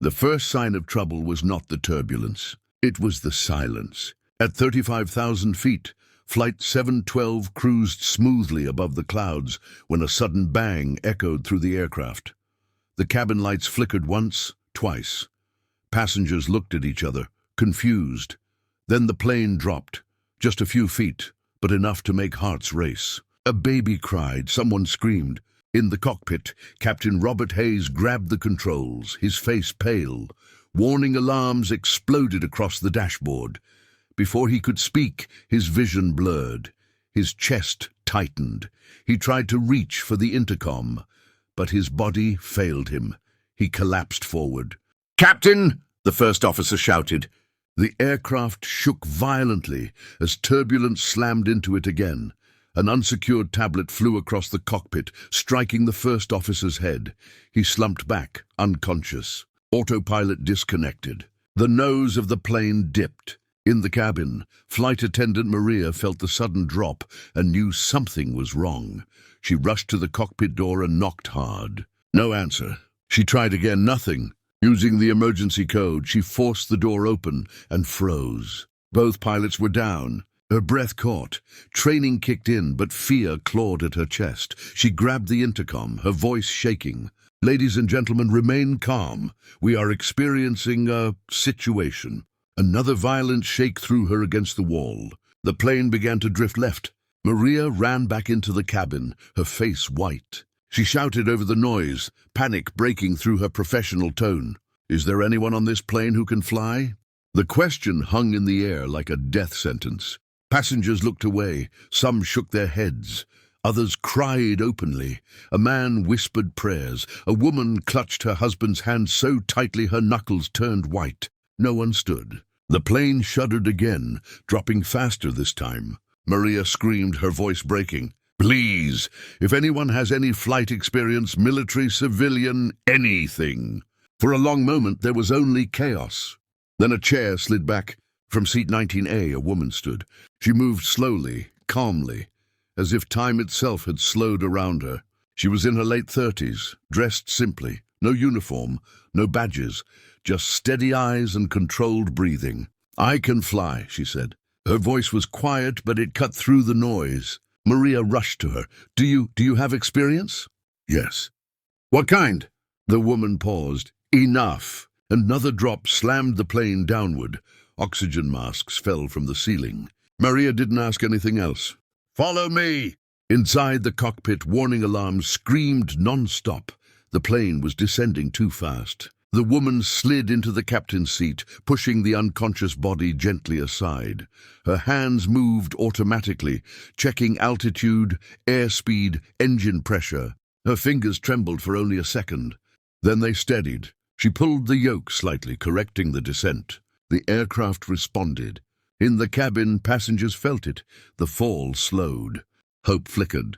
The first sign of trouble was not the turbulence. It was the silence. At 35,000 feet, Flight 712 cruised smoothly above the clouds when a sudden bang echoed through the aircraft. The cabin lights flickered once, twice. Passengers looked at each other, confused. Then the plane dropped, just a few feet, but enough to make hearts race. A baby cried, someone screamed. In the cockpit, Captain Robert Hayes grabbed the controls, his face pale. Warning alarms exploded across the dashboard. Before he could speak, his vision blurred. His chest tightened. He tried to reach for the intercom, but his body failed him. He collapsed forward. "Captain!" the first officer shouted. The aircraft shook violently as turbulence slammed into it again. An unsecured tablet flew across the cockpit, striking the first officer's head. He slumped back, unconscious. Autopilot disconnected. The nose of the plane dipped. In the cabin, flight attendant Maria felt the sudden drop and knew something was wrong. She rushed to the cockpit door and knocked hard. No answer. She tried again, nothing. Using the emergency code, she forced the door open and froze. Both pilots were down. Her breath caught. Training kicked in, but fear clawed at her chest. She grabbed the intercom, her voice shaking. "Ladies and gentlemen, remain calm. We are experiencing a situation." Another violent shake threw her against the wall. The plane began to drift left. Maria ran back into the cabin, her face white. She shouted over the noise, panic breaking through her professional tone. "Is there anyone on this plane who can fly?" The question hung in the air like a death sentence. Passengers looked away. Some shook their heads. Others cried openly. A man whispered prayers. A woman clutched her husband's hand so tightly her knuckles turned white. No one stood. The plane shuddered again, dropping faster this time. Maria screamed, her voice breaking. "Please, if anyone has any flight experience, military, civilian, anything." For a long moment there was only chaos. Then a chair slid back. From seat 19A, a woman stood. She moved slowly, calmly, as if time itself had slowed around her. She was in her late 30s, dressed simply, no uniform, no badges, just steady eyes and controlled breathing. "I can fly," she said. Her voice was quiet, but it cut through the noise. Maria rushed to her. Do you have experience?" "Yes." "What kind?" The woman paused. "Enough." Another drop slammed the plane downward. Oxygen masks fell from the ceiling. Maria didn't ask anything else. "Follow me!" Inside the cockpit, warning alarms screamed non-stop. The plane was descending too fast. The woman slid into the captain's seat, pushing the unconscious body gently aside. Her hands moved automatically, checking altitude, airspeed, engine pressure. Her fingers trembled for only a second. Then they steadied. She pulled the yoke slightly, correcting the descent. The aircraft responded. In the cabin, passengers felt it. The fall slowed. Hope flickered.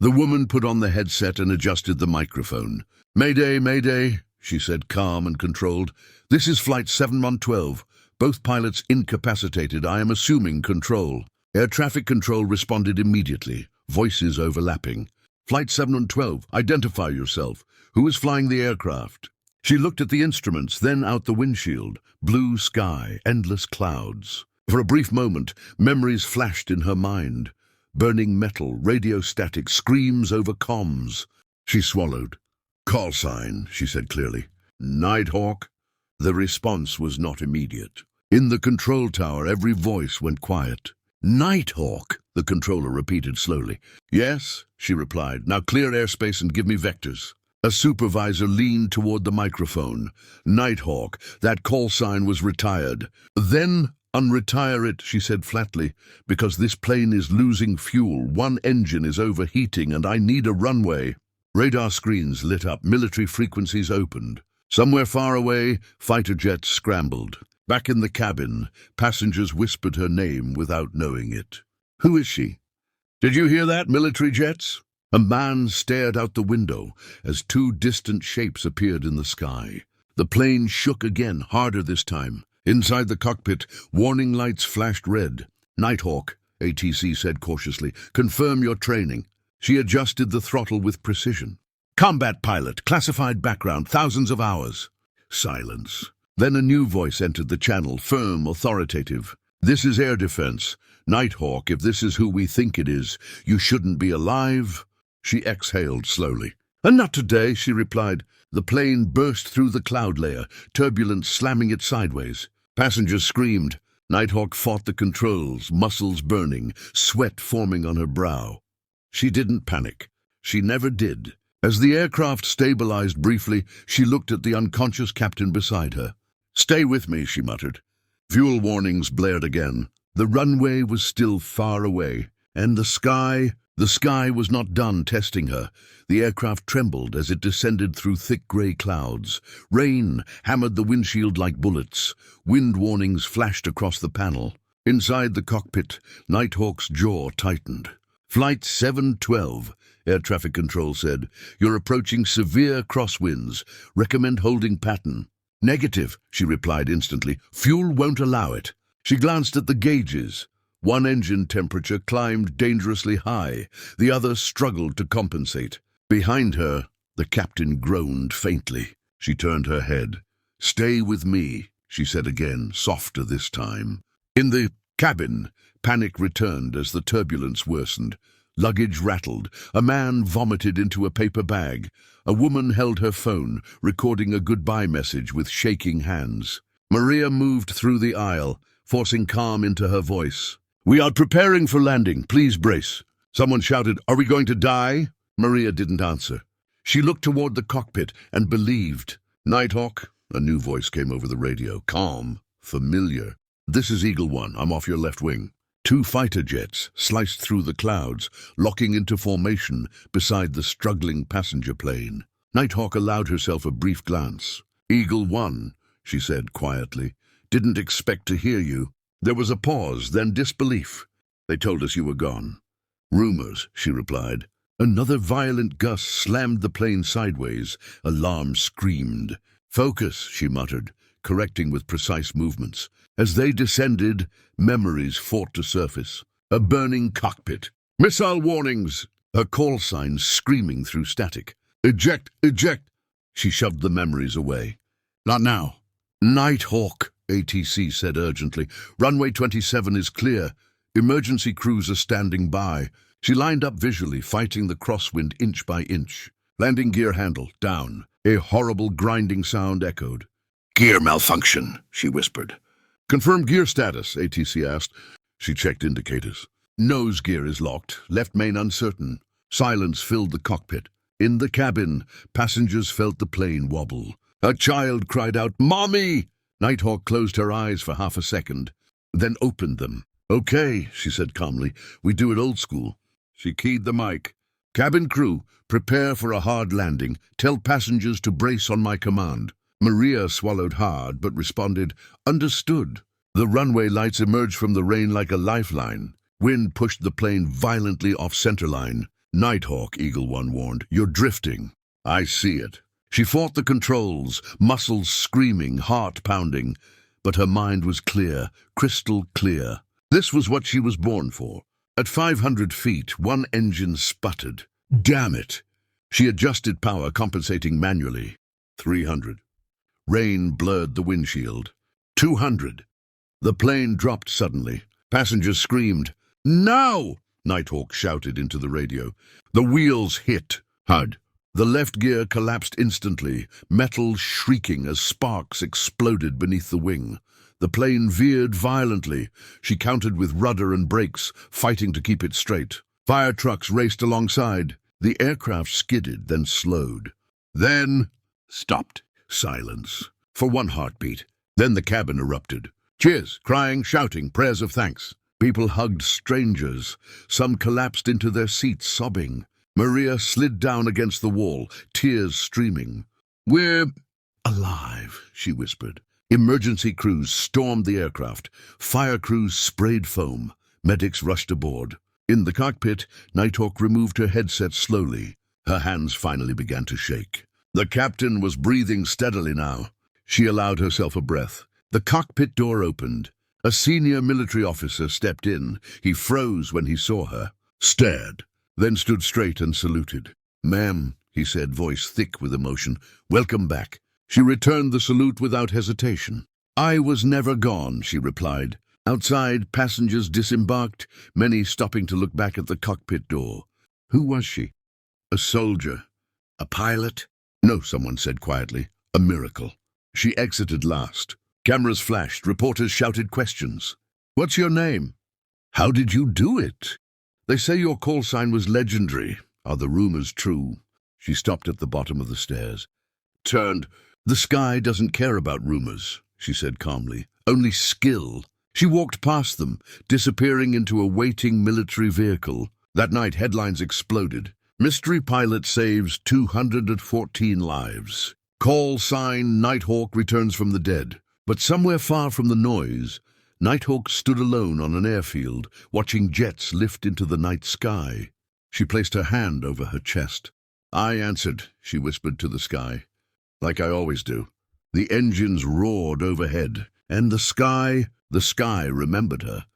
The woman put on the headset and adjusted the microphone. "Mayday, mayday," she said, calm and controlled. "This is Flight 7112. Both pilots incapacitated. I am assuming control." Air traffic control responded immediately, voices overlapping. "Flight 7112, identify yourself. Who is flying the aircraft?" She looked at the instruments, then out the windshield. Blue sky, endless clouds. For a brief moment, memories flashed in her mind. Burning metal, radio static, screams over comms. She swallowed. "Call sign," she said clearly. "Nighthawk." The response was not immediate. In the control tower, every voice went quiet. "Nighthawk," the controller repeated slowly. "Yes," she replied. "Now clear airspace and give me vectors." A supervisor leaned toward the microphone. "Nighthawk, that call sign was retired." "Then unretire it," she said flatly, "because this plane is losing fuel. One engine is overheating and I need a runway." Radar screens lit up, military frequencies opened. Somewhere far away, fighter jets scrambled. Back in the cabin, passengers whispered her name without knowing it. "Who is she?" "Did you hear that, military jets?" A man stared out the window as two distant shapes appeared in the sky. The plane shook again, harder this time. Inside the cockpit, warning lights flashed red. "Nighthawk," ATC said cautiously, "confirm your training." She adjusted the throttle with precision. "Combat pilot, classified background, thousands of hours." Silence. Then a new voice entered the channel, firm, authoritative. "This is air defense. Nighthawk, if this is who we think it is, you shouldn't be alive." She exhaled slowly. "And not today," she replied. The plane burst through the cloud layer, turbulence slamming it sideways. Passengers screamed. Nighthawk fought the controls, muscles burning, sweat forming on her brow. She didn't panic. She never did. As the aircraft stabilized briefly, she looked at the unconscious captain beside her. "Stay with me," she muttered. Fuel warnings blared again. The runway was still far away, and the sky was not done testing her. The aircraft trembled as it descended through thick grey clouds. Rain hammered the windshield like bullets. Wind warnings flashed across the panel. Inside the cockpit, Nighthawk's jaw tightened. "Flight 712, Air Traffic Control said. "You're approaching severe crosswinds. Recommend holding pattern." "Negative," she replied instantly. "Fuel won't allow it." She glanced at the gauges. One engine temperature climbed dangerously high. The other struggled to compensate. Behind her, the captain groaned faintly. She turned her head. "Stay with me," she said again, softer this time. In the cabin, panic returned as the turbulence worsened. Luggage rattled. A man vomited into a paper bag. A woman held her phone, recording a goodbye message with shaking hands. Maria moved through the aisle, forcing calm into her voice. "We are preparing for landing. Please brace." Someone shouted, "Are we going to die?" Maria didn't answer. She looked toward the cockpit and believed. "Nighthawk," a new voice came over the radio, calm, familiar. "This is Eagle One. I'm off your left wing." Two fighter jets sliced through the clouds, locking into formation beside the struggling passenger plane. Nighthawk allowed herself a brief glance. "Eagle One," she said quietly. "Didn't expect to hear you." There was a pause, then disbelief. "They told us you were gone." "Rumors," she replied. Another violent gust slammed the plane sideways. Alarm screamed. "Focus," she muttered, correcting with precise movements. As they descended, memories fought to surface. A burning cockpit. "Missile warnings!" Her call signs screaming through static. "Eject! Eject!" She shoved the memories away. "Not now." "Nighthawk," ATC said urgently. "Runway 27 is clear. Emergency crews are standing by." She lined up visually, fighting the crosswind inch by inch. Landing gear handle, down. A horrible grinding sound echoed. "Gear malfunction," she whispered. "Confirm gear status," ATC asked. She checked indicators. Nose gear is locked, left main uncertain. Silence filled the cockpit. In the cabin, passengers felt the plane wobble. A child cried out, "Mommy!" Nighthawk closed her eyes for half a second, then opened them. "Okay," she said calmly. "We do it old school." She keyed the mic. "Cabin crew, prepare for a hard landing. Tell passengers to brace on my command." Maria swallowed hard, but responded, "Understood." The runway lights emerged from the rain like a lifeline. Wind pushed the plane violently off centerline. "Nighthawk," Eagle One warned, "you're drifting." "I see it." She fought the controls, muscles screaming, heart pounding. But her mind was clear, crystal clear. This was what she was born for. At 500 feet, one engine sputtered. Damn it! She adjusted power, compensating manually. 300. Rain blurred the windshield. 200. The plane dropped suddenly. Passengers screamed. "Now!" Nighthawk shouted into the radio. The wheels hit. Hud. The left gear collapsed instantly, metal shrieking as sparks exploded beneath the wing. The plane veered violently. She countered with rudder and brakes, fighting to keep it straight. Fire trucks raced alongside. The aircraft skidded, then slowed. Then stopped. Silence. For one heartbeat. Then the cabin erupted. Cheers, crying, shouting, prayers of thanks. People hugged strangers. Some collapsed into their seats, sobbing. Maria slid down against the wall, tears streaming. "We're alive," she whispered. Emergency crews stormed the aircraft. Fire crews sprayed foam. Medics rushed aboard. In the cockpit, Nighthawk removed her headset slowly. Her hands finally began to shake. The captain was breathing steadily now. She allowed herself a breath. The cockpit door opened. A senior military officer stepped in. He froze when he saw her, stared, then stood straight and saluted. "Ma'am," he said, voice thick with emotion, "welcome back. She returned the salute without hesitation. "I was never gone," she replied. Outside, passengers disembarked, many stopping to look back at the cockpit door. Who was she? A soldier. A pilot? No, someone said quietly. A miracle. She exited last. Cameras flashed, reporters shouted questions. "What's your name?" "How did you do it?" "They say your call sign was legendary. Are the rumors true?" She stopped at the bottom of the stairs. Turned. "The sky doesn't care about rumors," she said calmly. "Only skill." She walked past them, disappearing into a waiting military vehicle. That night, headlines exploded. Mystery pilot saves 214 lives. Call sign Nighthawk returns from the dead. But somewhere far from the noise, Nighthawk stood alone on an airfield, watching jets lift into the night sky. She placed her hand over her chest. "I answered," she whispered to the sky. "Like I always do." The engines roared overhead, and the sky remembered her.